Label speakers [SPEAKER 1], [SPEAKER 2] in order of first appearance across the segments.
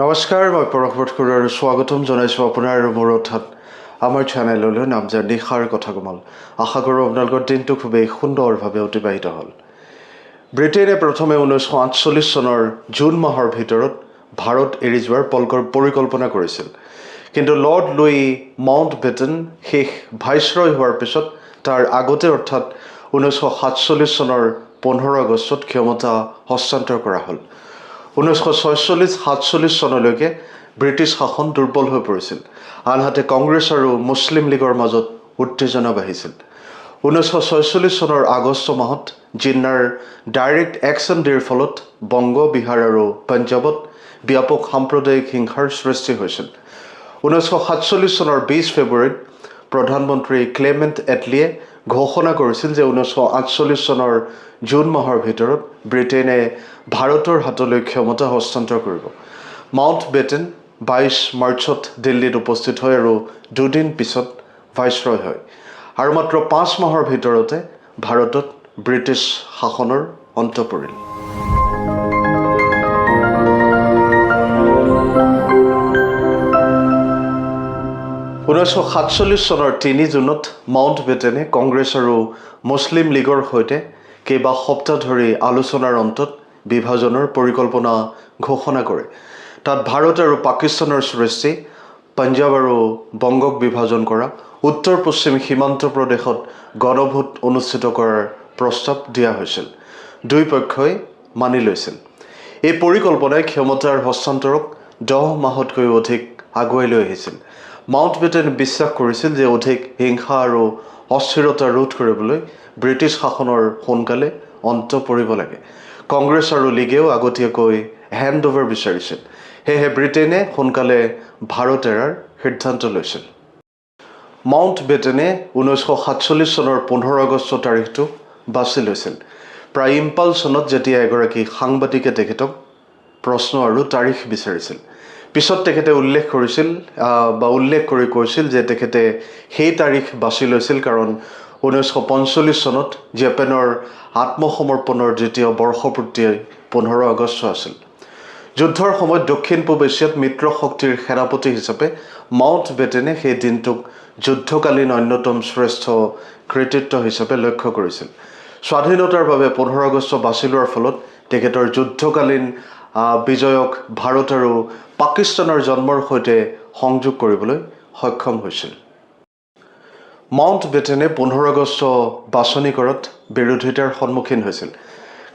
[SPEAKER 1] নমস্কাৰ, মই পৰশৱত খুৰু আৰু স্বাগতম জনাইছোঁ আপোনাৰ মোৰ অৰ্থাৎ আমাৰ চেনেললৈ নামজাৰ নিশাৰ কথা কমল। আশা কৰোঁ আপোনালোকৰ দিনটো খুবেই সুন্দৰভাৱে অতিবাহিত হ'ল। ব্ৰিটেইনে প্ৰথমে 1948 চনৰ জুন মাহৰ ভিতৰত ভাৰত এৰি যোৱাৰ পৰিকল্পনা কৰিছিল, কিন্তু লৰ্ড লুই মাউণ্টবেটেন শেষ ভাইচৰয় হোৱাৰ পিছত তাৰ আগতে অৰ্থাৎ 1947 চনৰ 15 আগষ্টত ক্ষমতা হস্তান্তৰ কৰা হ'ল। 1946-47 চনলৈকে ব্ৰিটিছ শাসন দুৰ্বল হৈ পৰিছিল, আনহাতে কংগ্ৰেছ আৰু মুছলিম লীগৰ মাজত উত্তেজনা বাঢ়িছিল। 1946 চনৰ আগষ্ট মাহত জিন্নাৰ ডাইৰেক্ট একশ্যন ডিৰ ফলত বংগ, বিহাৰ আৰু পঞ্জাৱত ব্যাপক সাম্প্ৰদায়িক হিংসাৰ সৃষ্টি হৈছিল। 1947 চনৰ 20 ফেব্ৰুৱাৰীত প্ৰধানমন্ত্ৰী ক্লেমেণ্ট এটলিয়ে ঘোষণা কৰিছিল যে 1948 চনৰ জুন মাহৰ ভিতৰত ব্ৰিটেইনে ভাৰতৰ হাতলৈ ক্ষমতা হস্তান্তৰ কৰিব। মাউণ্টবেটেন 22 মাৰ্চত দিল্লীত উপস্থিত হয় আৰু দুদিন পিছত ভাইচৰয় হয়, আৰু মাত্ৰ 5 মাহৰ ভিতৰতে ভাৰতত ব্ৰিটিছ শাসনৰ অন্ত পৰিল। ঊনৈছশ 1947 চনৰ 3 জুনত মাউণ্টবেটেনে কংগ্ৰেছ আৰু মুছলিম লীগৰ সৈতে কেইবা সপ্তাহ ধৰি আলোচনাৰ অন্তত বিভাজনৰ পৰিকল্পনা ঘোষণা কৰে। তাত ভাৰত আৰু পাকিস্তানৰ সৃষ্টি, পঞ্জাৱ আৰু বংগক বিভাজন কৰা, উত্তৰ পশ্চিম সীমান্ত প্ৰদেশত গণভোট অনুষ্ঠিত কৰাৰ প্ৰস্তাৱ দিয়া হৈছিল। দুই পক্ষই মানি লৈছিল। এই পৰিকল্পনাই ক্ষমতাৰ হস্তান্তৰক 10 মাহতকৈ অধিক আগুৱাই লৈ আহিছিল। মাউণ্টবেটেনে বিশ্বাস কৰিছিল যে অধিক হিংসা আৰু অস্থিৰতা ৰোধ কৰিবলৈ ব্ৰিটিছ শাসনৰ সোনকালে অন্ত পৰিব লাগে। কংগ্ৰেছ আৰু লীগেও আগতীয়াকৈ হেণ্ড অভাৰ বিচাৰিছিল, সেয়েহে ব্ৰিটেইনে সোনকালে ভাৰত এৰাৰ সিদ্ধান্ত লৈছিল। মাউণ্টবেটেনে 1947 চনৰ 15 আগষ্ট তাৰিখটো বাছি লৈছিল, প্ৰায় ইম্পালছনত যেতিয়া এগৰাকী সাংবাদিকে তেখেতক প্ৰশ্ন আৰু তাৰিখ বিচাৰিছিল। পিছত তেখেতে উল্লেখ কৰি কৈছিল যে তেখেতে সেই তাৰিখ বাছি লৈছিল কাৰণ 1945 চনত জাপানৰ আত্মসমৰ্পণৰ দ্বিতীয় বৰ্ষপূৰ্তি 15 আগষ্ট আছিল। যুদ্ধৰ সময়ত দক্ষিণ পূব এছিয়াত মিত্ৰ শক্তিৰ সেনাপতি হিচাপে মাউণ্টবেটেনে সেই দিনটোক যুদ্ধকালীন অন্যতম শ্ৰেষ্ঠ কৃতিত্ব হিচাপে লক্ষ্য কৰিছিল। স্বাধীনতাৰ বাবে 15 আগষ্ট বাছি লোৱাৰ ফলত তেখেতৰ যুদ্ধকালীন বিজয়ক ভাৰত আৰু পাকিস্তানৰ জন্মৰ সৈতে সংযোগ কৰিবলৈ সক্ষম হৈছিল। মাউণ্টবেটেনে 15 আগষ্ট বাছনি কৰাত বিৰোধিতাৰ সন্মুখীন হৈছিল,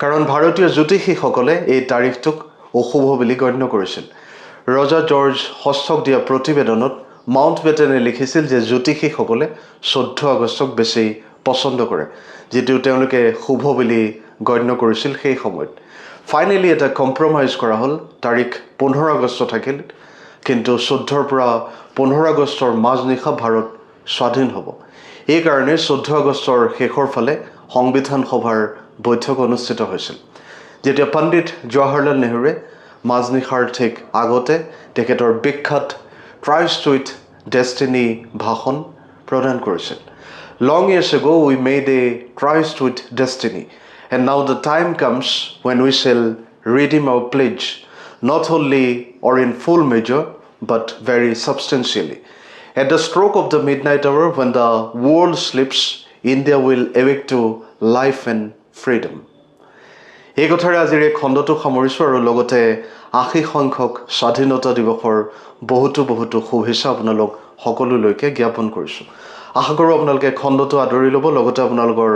[SPEAKER 1] কাৰণ ভাৰতীয় জ্যোতিষীসকলে এই তাৰিখটোক অশুভ বুলি গণ্য কৰিছিল। ৰজা জৰ্জ ষষ্ঠক দিয়া প্ৰতিবেদনত মাউণ্টবেটেনে লিখিছিল যে জ্যোতিষীসকলে 14 আগষ্টক বেছি পচন্দ কৰে, যিটো তেওঁলোকে শুভ বুলি গণ্য কৰিছিল সেই সময়ত। ফাইনেলি এটা কম্প্ৰমাইজ কৰা হ'ল, তাৰিখ 15 আগষ্ট থাকিল, কিন্তু 14ৰ পৰা 15 আগষ্টৰ মাজনিশা ভাৰত স্বাধীন হ'ব। এইকাৰণে 14 আগষ্টৰ শেষৰ ফালে সংবিধান সভাৰ বৈঠক অনুষ্ঠিত হৈছিল, যেতিয়া পণ্ডিত জৱাহৰলাল নেহৰুৱে মাজনিশাৰ ঠিক আগতে তেখেতৰ বিখ্যাত ট্ৰাইষ্ট উইথ ডেষ্টিনি ভাষণ প্ৰদান কৰিছিল। Long years ago we made a tryst with destiny, and now the time comes when we shall redeem our pledge, not only or in full measure, but very substantially. At the stroke of the midnight hour, when the world sleeps, India will awake to life and freedom. এই কথাৰে আজিৰ এই খণ্ডটো সামৰিছোঁ আৰু লগতে 80 সংখ্যক স্বাধীনতা দিৱসৰ বহুতো শুভেচ্ছা আপোনালোক সকলোলৈকে জ্ঞাপন কৰিছোঁ। আশা কৰোঁ আপোনালোকে খণ্ডটো আদৰি ল'ব, লগতে আপোনালোকৰ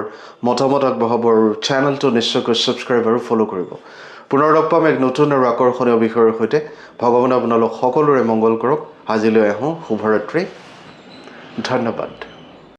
[SPEAKER 1] মতামত আগবঢ়াব আৰু চেনেলটো নিশ্চয়কৈ ছাবস্ক্ৰাইব আৰু ফ'ল' কৰিব। পুনৰ লগ পাম এক নতুন আৰু আকৰ্ষণীয় বিষয়ৰ সৈতে। ভগৱানে আপোনালোক সকলোৰে মংগল কৰক। আজিলৈ আহোঁ, শুভৰাত্ৰি, ধন্যবাদ।